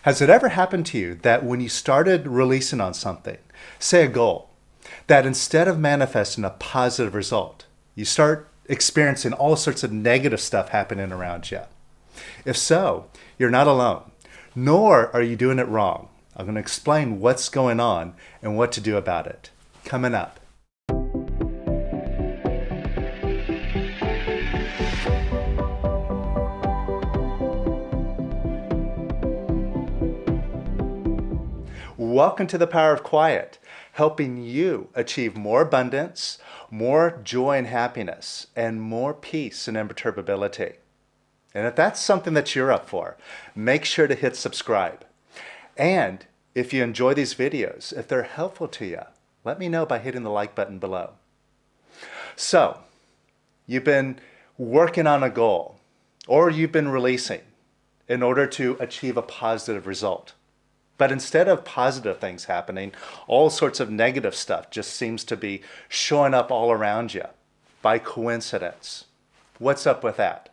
Has it ever happened to you that when you started releasing on something, say a goal, that instead of manifesting a positive result, you start experiencing all sorts of negative stuff happening around you? If so, you're not alone, nor are you doing it wrong. I'm going to explain what's going on and what to do about it. Coming up. Welcome to the Power of Quiet, helping you achieve more abundance, more joy and happiness, and more peace and imperturbability. And if that's something that you're up for, make sure to hit subscribe. And if you enjoy these videos, if they're helpful to you, let me know by hitting the like button below. So, you've been working on a goal, or you've been releasing in order to achieve a positive result. But instead of positive things happening, all sorts of negative stuff just seems to be showing up all around you by coincidence. What's up with that?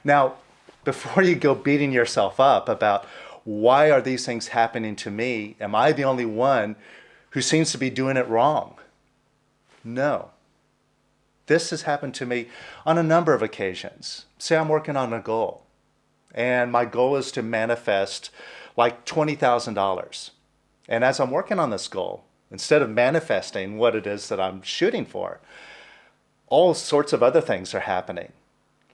Now, before you go beating yourself up about why are these things happening to me, am I the only one who seems to be doing it wrong? No. This has happened to me on a number of occasions. Say I'm working on a goal, and my goal is to manifest like $20,000. And as I'm working on this goal, instead of manifesting what it is that I'm shooting for, all sorts of other things are happening.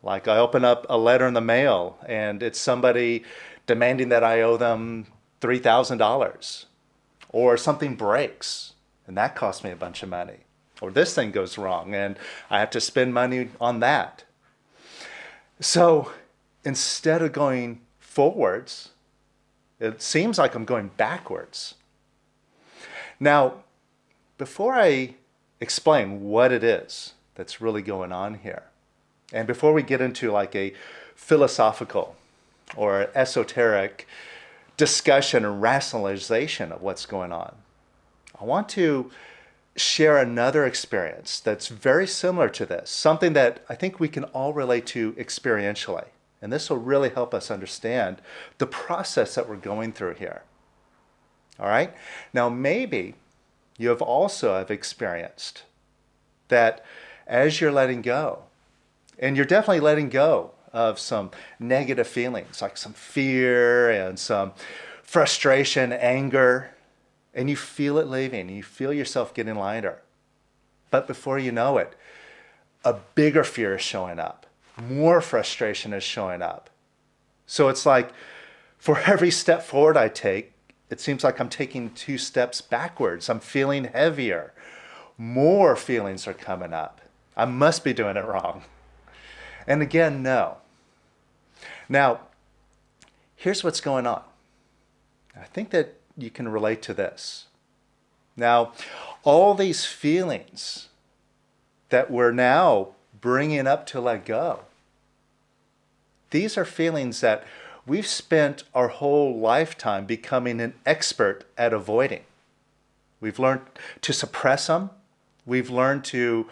Like I open up a letter in the mail and it's somebody demanding that I owe them $3,000. Or something breaks and that costs me a bunch of money. Or this thing goes wrong and I have to spend money on that. So instead of going forwards, it seems like I'm going backwards. Now, before I explain what it is that's really going on here, and before we get into like a philosophical or esoteric discussion and rationalization of what's going on, I want to share another experience that's very similar to this, something that I think we can all relate to experientially. And this will really help us understand the process that we're going through here. All right? Now, maybe you have also have experienced that as you're letting go, and you're definitely letting go of some negative feelings, like some fear and some frustration, anger, and you feel it leaving, and you feel yourself getting lighter. But before you know it, a bigger fear is showing up. More frustration is showing up. So it's like for every step forward I take, it seems like I'm taking 2 steps backwards. I'm feeling heavier. More feelings are coming up. I must be doing it wrong. And again, no. Now, here's what's going on. I think that you can relate to this. Now, all these feelings that we're now bringing up to let go, these are feelings that we've spent our whole lifetime becoming an expert at avoiding. We've learned to suppress them. We've learned to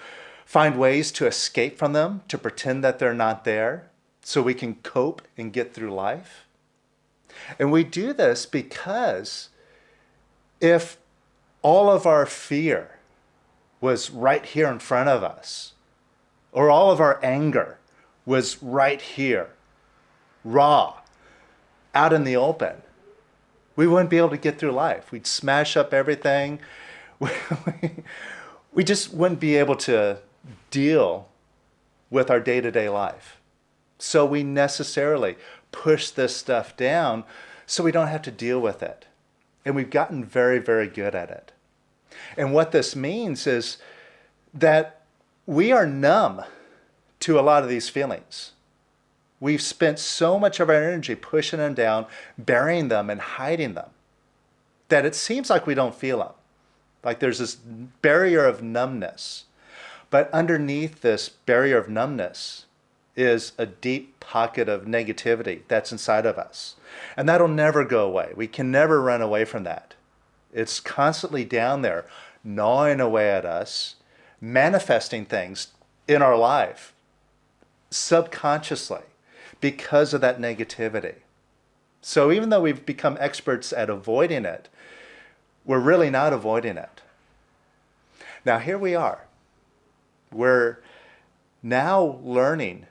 find ways to escape from them, to pretend that they're not there, so we can cope and get through life. And we do this because if all of our fear was right here in front of us, or all of our anger was right here, raw, out in the open, we wouldn't be able to get through life. We'd smash up everything. We just wouldn't be able to deal with our day-to-day life. So we necessarily push this stuff down so we don't have to deal with it. And we've gotten very, very good at it. And what this means is that we are numb to a lot of these feelings. We've spent so much of our energy pushing them down, burying them and hiding them, that it seems like we don't feel them. Like there's this barrier of numbness. But underneath this barrier of numbness is a deep pocket of negativity that's inside of us. And that'll never go away. We can never run away from that. It's constantly down there, gnawing away at us, manifesting things in our life subconsciously because of that negativity. So even though we've become experts at avoiding it, we're really not avoiding it. Now here we are. We're now learning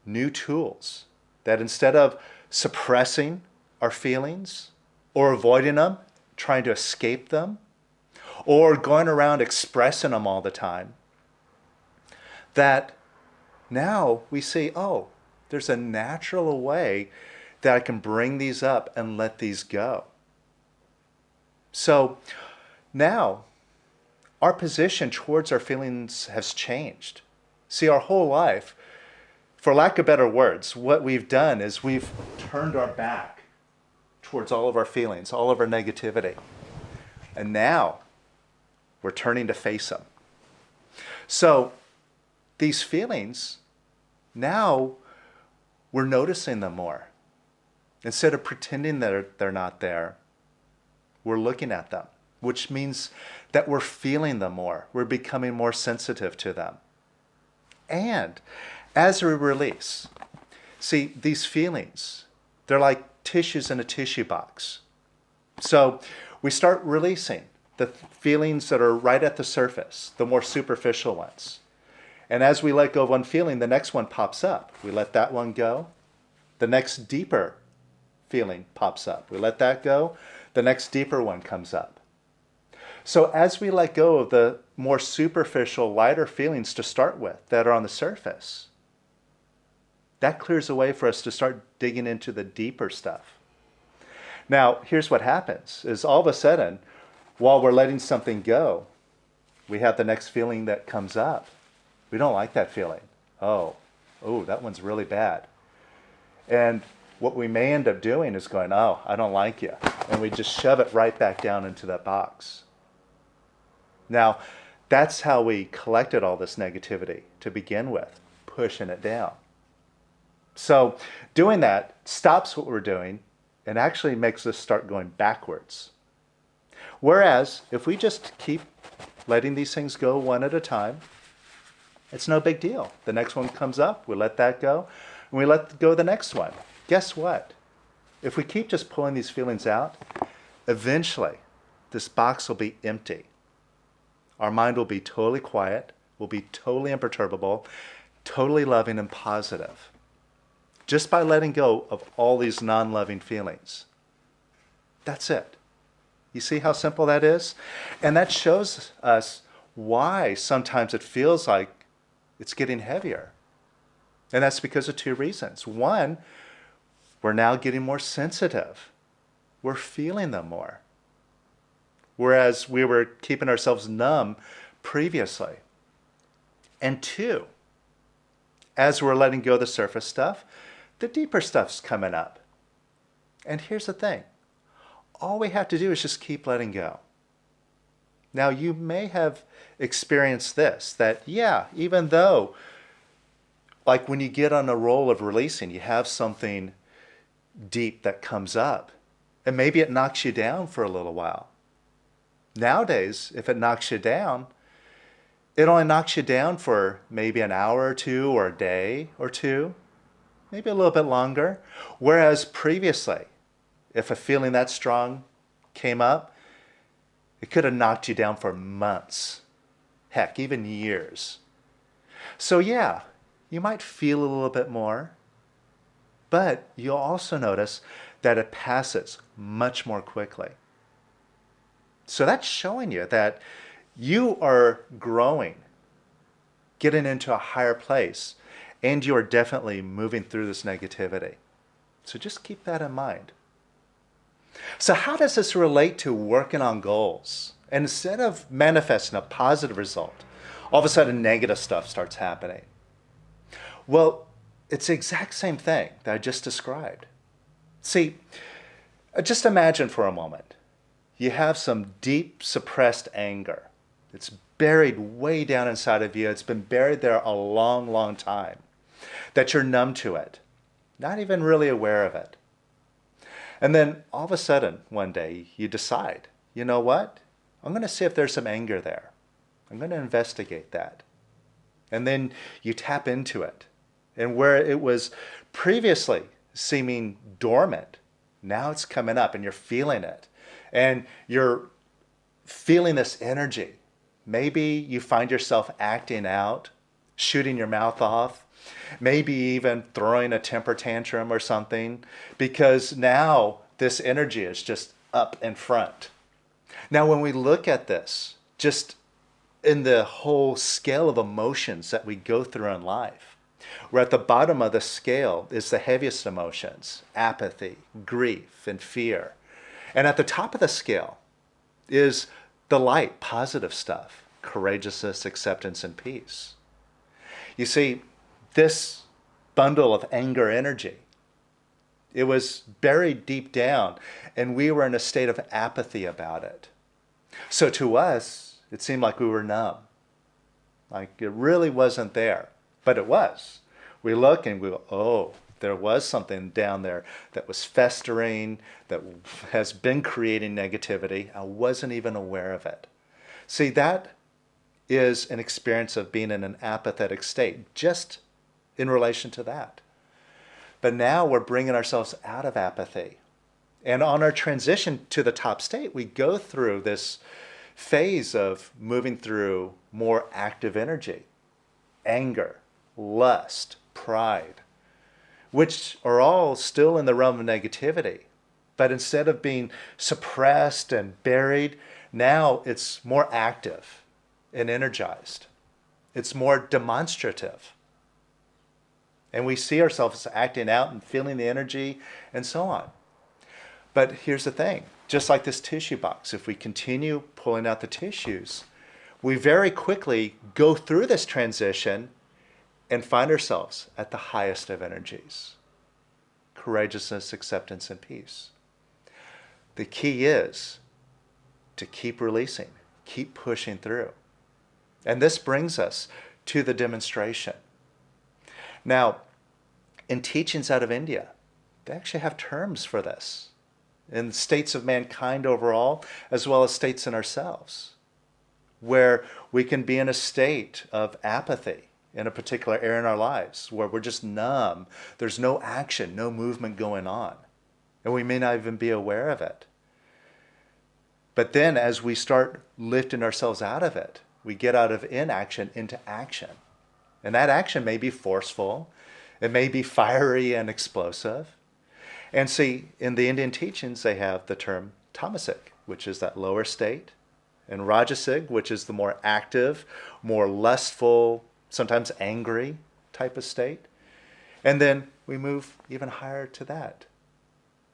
new tools that instead of suppressing our feelings or avoiding them, trying to escape them, or going around expressing them all the time, that now we see, oh, there's a natural way that I can bring these up and let these go. So now our position towards our feelings has changed. See, our whole life, for lack of better words, what we've done is we've turned our back towards all of our feelings, all of our negativity. And now we're turning to face them. So these feelings, now we're noticing them more. Instead of pretending that they're not there, we're looking at them, which means that we're feeling them more. We're becoming more sensitive to them. And as we release, see, these feelings, they're like tissues in a tissue box. So we start releasing the feelings that are right at the surface, the more superficial ones. And as we let go of one feeling, the next one pops up. We let that one go. The next deeper feeling pops up. We let that go. The next deeper one comes up. So as we let go of the more superficial, lighter feelings to start with that are on the surface, that clears a way for us to start digging into the deeper stuff. Now, here's what happens, is all of a sudden, while we're letting something go, we have the next feeling that comes up. We don't like that feeling. Oh, that one's really bad. And what we may end up doing is going, oh, I don't like you. And we just shove it right back down into that box. Now, that's how we collected all this negativity to begin with, pushing it down. So doing that stops what we're doing and actually makes us start going backwards. Whereas if we just keep letting these things go one at a time, it's no big deal. The next one comes up, we let that go, and we let go of the next one. Guess what? If we keep just pulling these feelings out, eventually this box will be empty. Our mind will be totally quiet, will be totally imperturbable, totally loving and positive. Just by letting go of all these non-loving feelings. That's it. You see how simple that is? And that shows us why sometimes it feels like it's getting heavier. And that's because of two reasons. One, we're now getting more sensitive. We're feeling them more. Whereas we were keeping ourselves numb previously. And two, as we're letting go of the surface stuff, the deeper stuff's coming up. And here's the thing. All we have to do is just keep letting go. Now, you may have experienced this, that, even though, like when you get on a roll of releasing, you have something deep that comes up, and maybe it knocks you down for a little while. Nowadays, if it knocks you down, it only knocks you down for maybe an hour or two, or a day or two, maybe a little bit longer. Whereas previously, if a feeling that strong came up, it could have knocked you down for months, heck, even years. So you might feel a little bit more, but you'll also notice that it passes much more quickly. So that's showing you that you are growing, getting into a higher place, and you are definitely moving through this negativity. So just keep that in mind. So how does this relate to working on goals? And instead of manifesting a positive result, all of a sudden negative stuff starts happening. Well, it's the exact same thing that I just described. See, just imagine for a moment, you have some deep suppressed anger. It's buried way down inside of you. It's been buried there a long, long time. That you're numb to it, not even really aware of it. And then all of a sudden, one day, you decide, you know what? I'm going to see if there's some anger there. I'm going to investigate that. And then you tap into it. And where it was previously seeming dormant, Now it's coming up and you're feeling it. And you're feeling this energy. Maybe you find yourself acting out, shooting your mouth off, maybe even throwing a temper tantrum or something, because now this energy is just up in front. Now, when we look at this, just in the whole scale of emotions that we go through in life, we're at the bottom of the scale is the heaviest emotions, apathy, grief, and fear. And at the top of the scale is the light, positive stuff, courageousness, acceptance, and peace. You see, this bundle of anger energy, it was buried deep down, and we were in a state of apathy about it. So to us, it seemed like we were numb. Like it really wasn't there, but it was. We look and we go, oh, there was something down there that was festering, that has been creating negativity. I wasn't even aware of it. See, that is an experience of being in an apathetic state, just in relation to that. But now we're bringing ourselves out of apathy. And on our transition to the top state, we go through this phase of moving through more active energy, anger, lust, pride, which are all still in the realm of negativity. But instead of being suppressed and buried, now it's more active and energized. It's more demonstrative. And we see ourselves acting out and feeling the energy and so on. But here's the thing, just like this tissue box, if we continue pulling out the tissues, we very quickly go through this transition and find ourselves at the highest of energies, courageousness, acceptance, and peace. The key is to keep releasing, keep pushing through. And this brings us to the demonstration. Now, in teachings out of India, they actually have terms for this, in states of mankind overall, as well as states in ourselves, where we can be in a state of apathy in a particular area in our lives, where we're just numb, there's no action, no movement going on, and we may not even be aware of it. But then as we start lifting ourselves out of it, we get out of inaction into action. And that action may be forceful, it may be fiery and explosive. And see, in the Indian teachings, they have the term tamasic, which is that lower state, and rajasic, which is the more active, more lustful, sometimes angry type of state. And then we move even higher to that.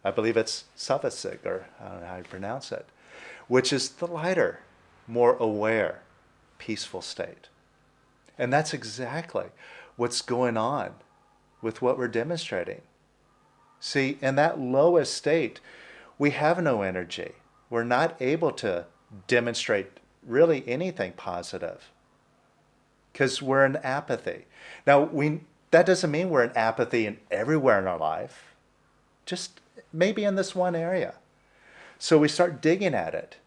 I believe it's savasic, or I don't know how you pronounce it, which is the lighter, more aware, peaceful state. And that's exactly what's going on with what we're demonstrating. See, in that lowest state, we have no energy. We're not able to demonstrate really anything positive because we're in apathy. Now, that doesn't mean we're in apathy in everywhere in our life, just maybe in this one area. So we start digging at it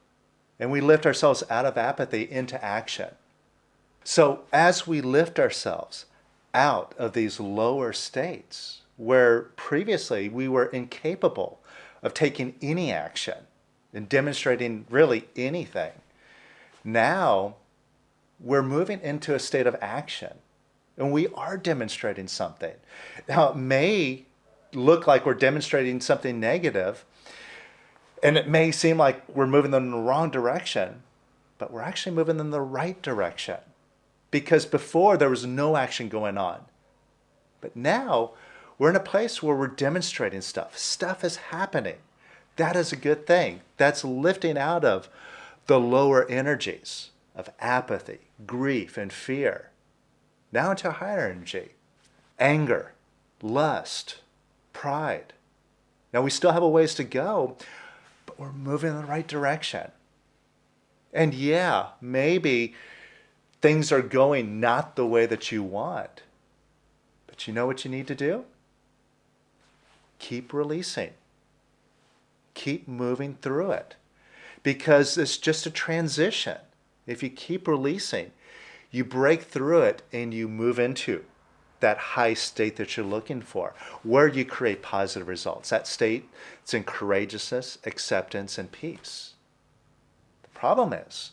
and we lift ourselves out of apathy into action. So as we lift ourselves out of these lower states where previously we were incapable of taking any action and demonstrating really anything, now we're moving into a state of action and we are demonstrating something. Now it may look like we're demonstrating something negative and it may seem like we're moving in the wrong direction, but we're actually moving in the right direction. Because before there was no action going on. But now we're in a place where we're demonstrating stuff. Stuff is happening. That is a good thing. That's lifting out of the lower energies of apathy, grief, and fear. Now into a higher energy. Anger, lust, pride. Now we still have a ways to go, but we're moving in the right direction. And yeah, maybe things are going not the way that you want. But you know what you need to do? Keep releasing. Keep moving through it. Because it's just a transition. If you keep releasing, you break through it and you move into that high state that you're looking for, where you create positive results. That state, it's in courageousness, acceptance, and peace. The problem is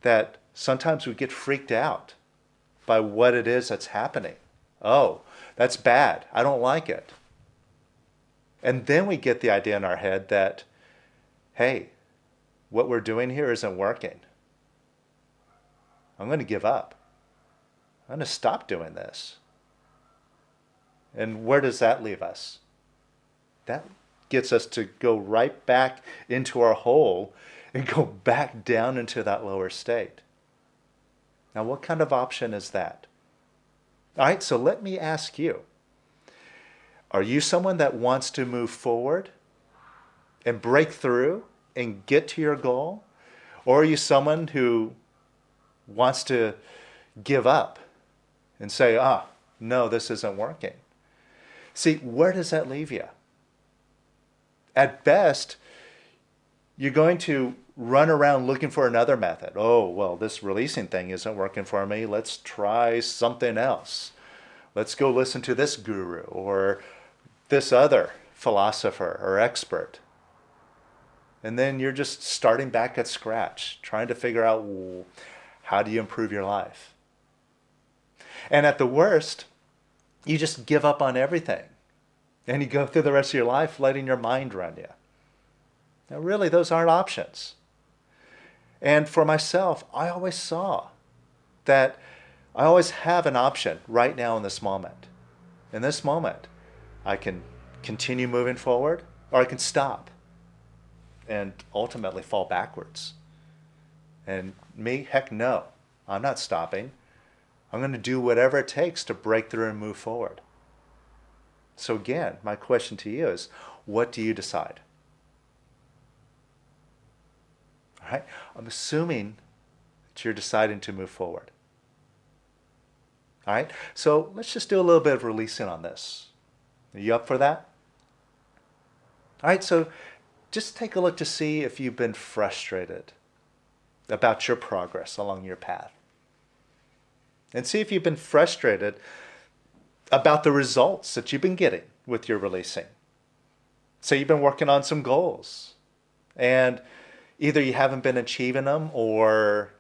that sometimes we get freaked out by what it is that's happening. Oh, that's bad. I don't like it. And then we get the idea in our head that, hey, what we're doing here isn't working. I'm going to give up. I'm going to stop doing this. And where does that leave us? That gets us to go right back into our hole and go back down into that lower state. Now, what kind of option is that? All right, so let me ask you, are you someone that wants to move forward and break through and get to your goal? Or are you someone who wants to give up and say, no, this isn't working? See, where does that leave you? At best, you're going to run around looking for another method. Oh, well, this releasing thing isn't working for me. Let's try something else. Let's go listen to this guru or this other philosopher or expert. And then you're just starting back at scratch, trying to figure out, how do you improve your life? And at the worst, you just give up on everything. And you go through the rest of your life letting your mind run you. Now, really, those aren't options. And for myself, I always saw that I always have an option right now in this moment. In this moment, I can continue moving forward, or I can stop and ultimately fall backwards. And me, heck no, I'm not stopping. I'm going to do whatever it takes to break through and move forward. So again, my question to you is, what do you decide? All right? I'm assuming that you're deciding to move forward. All right? So let's just do a little bit of releasing on this. Are you up for that? All right, so just take a look to see if you've been frustrated about your progress along your path. And see if you've been frustrated about the results that you've been getting with your releasing. So you've been working on some goals, and either you haven't been achieving them or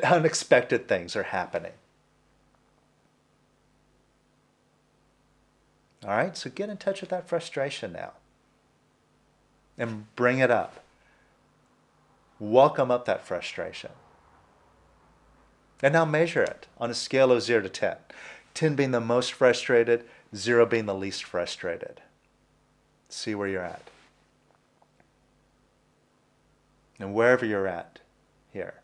unexpected things are happening. All right, so get in touch with that frustration now and bring it up. Welcome up that frustration. And now measure it on a scale of 0 to 10. 10 being the most frustrated, 0 being the least frustrated. See where you're at. And wherever you're at here,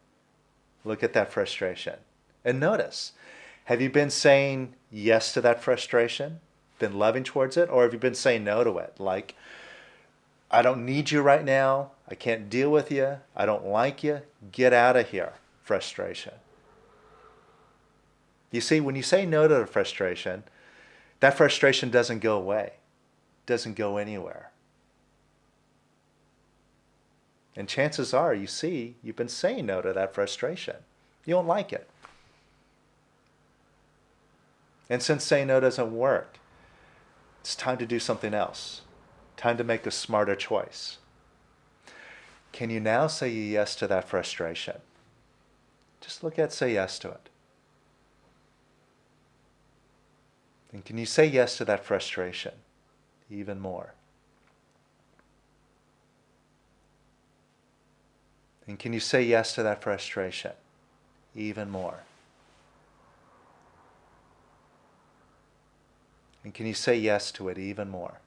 look at that frustration. And notice, have you been saying yes to that frustration? Been loving towards it? Or have you been saying no to it? Like, I don't need you right now. I can't deal with you. I don't like you. Get out of here. Frustration. You see, when you say no to the frustration, that frustration doesn't go away. Doesn't go anywhere. And chances are, you see, you've been saying no to that frustration. You don't like it. And since saying no doesn't work, it's time to do something else. Time to make a smarter choice. Can you now say yes to that frustration? Just look at say yes to it. And can you say yes to that frustration even more? And can you say yes to that frustration even more? And can you say yes to it even more?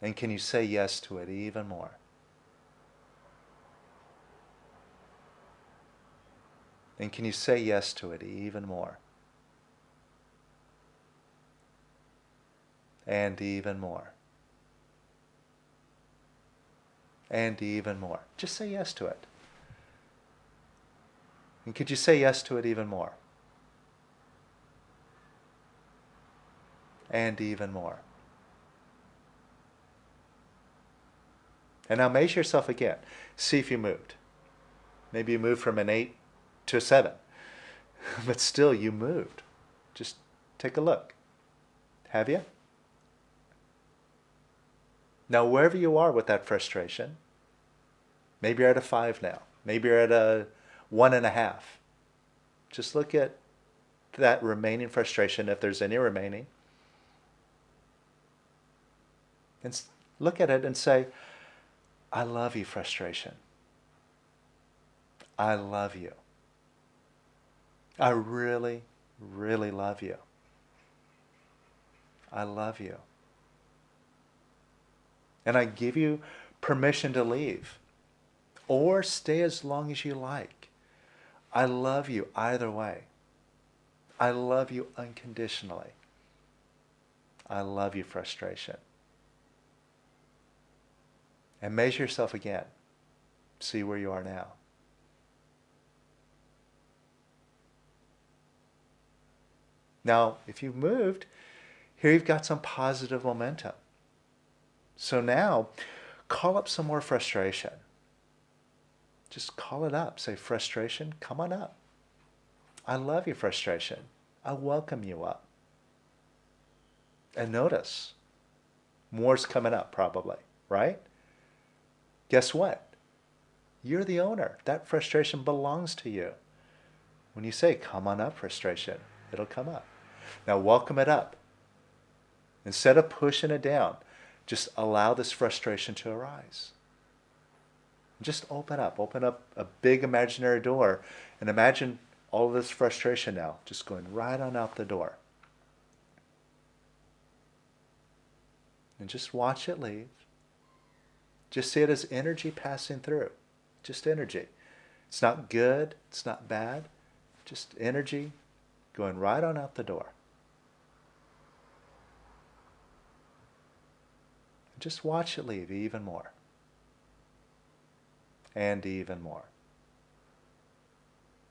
And can you say yes to it even more? And can you say yes to it even more? And even more. And even more. Just say yes to it. And could you say yes to it even more? And even more. And now measure yourself again. See if you moved. Maybe you moved from an 8 to a 7, but still you moved. Just take a look. Have you? Now, wherever you are with that frustration, maybe you're at a 5 now. Maybe you're at a 1.5. Just look at that remaining frustration, if there's any remaining, and look at it and say, I love you, frustration. I love you. I really, really love you. I love you. And I give you permission to leave or stay as long as you like. I love you either way. I love you unconditionally. I love you, frustration. And measure yourself again. See where you are now. Now, if you've moved, here you've got some positive momentum. So now, call up some more frustration. Just call it up. Say, frustration, come on up. I love you, frustration. I welcome you up. And notice, more's coming up probably, right? Guess what? You're the owner. That frustration belongs to you. When you say, come on up, frustration, it'll come up. Now welcome it up. Instead of pushing it down, just allow this frustration to arise. Just open up a big imaginary door, and imagine all of this frustration now just going right on out the door. And just watch it leave. Just see it as energy passing through. Just energy. It's not good, it's not bad, just energy going right on out the door. Just watch it leave even more. And even more.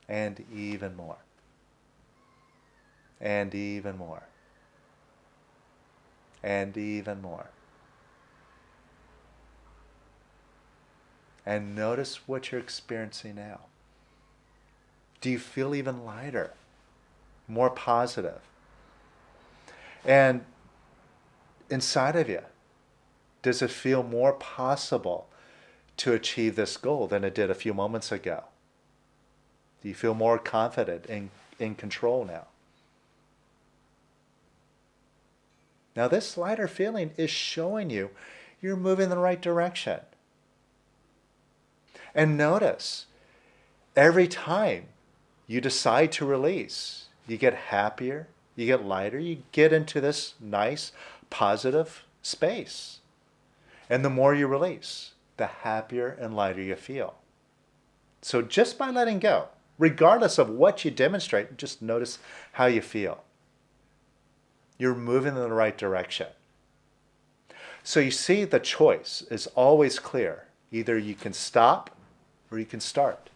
And even more. And even more. And even more. And notice what you're experiencing now. Do you feel even lighter? More positive? And inside of you, does it feel more possible to achieve this goal than it did a few moments ago? Do you feel more confident and in control now? Now this lighter feeling is showing you you're moving in the right direction. And notice, every time you decide to release, you get happier, you get lighter, you get into this nice, positive space. And the more you release, the happier and lighter you feel. So just by letting go, regardless of what you demonstrate, just notice how you feel. You're moving in the right direction. So you see, the choice is always clear. Either you can stop or you can start.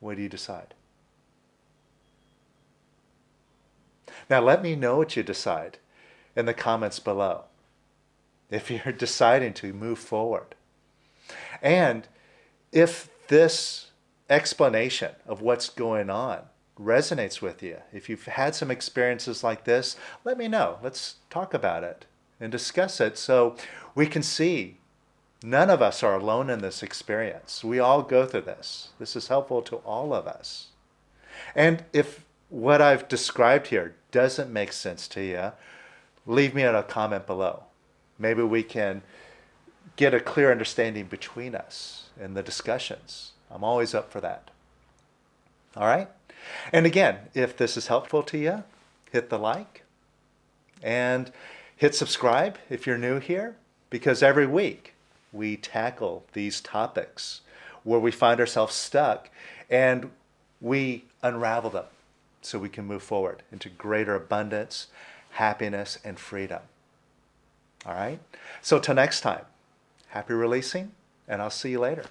What do you decide? Now let me know what you decide in the comments below, if you're deciding to move forward. And if this explanation of what's going on resonates with you, if you've had some experiences like this, let me know. Let's talk about it and discuss it so we can see none of us are alone in this experience. We all go through this. This is helpful to all of us. And if what I've described here doesn't make sense to you, leave me a comment below. Maybe we can get a clear understanding between us in the discussions. I'm always up for that. All right? And again, if this is helpful to you, hit the like and hit subscribe if you're new here, because every week we tackle these topics where we find ourselves stuck and we unravel them so we can move forward into greater abundance, happiness, and freedom. All right? So till next time, happy releasing, and I'll see you later.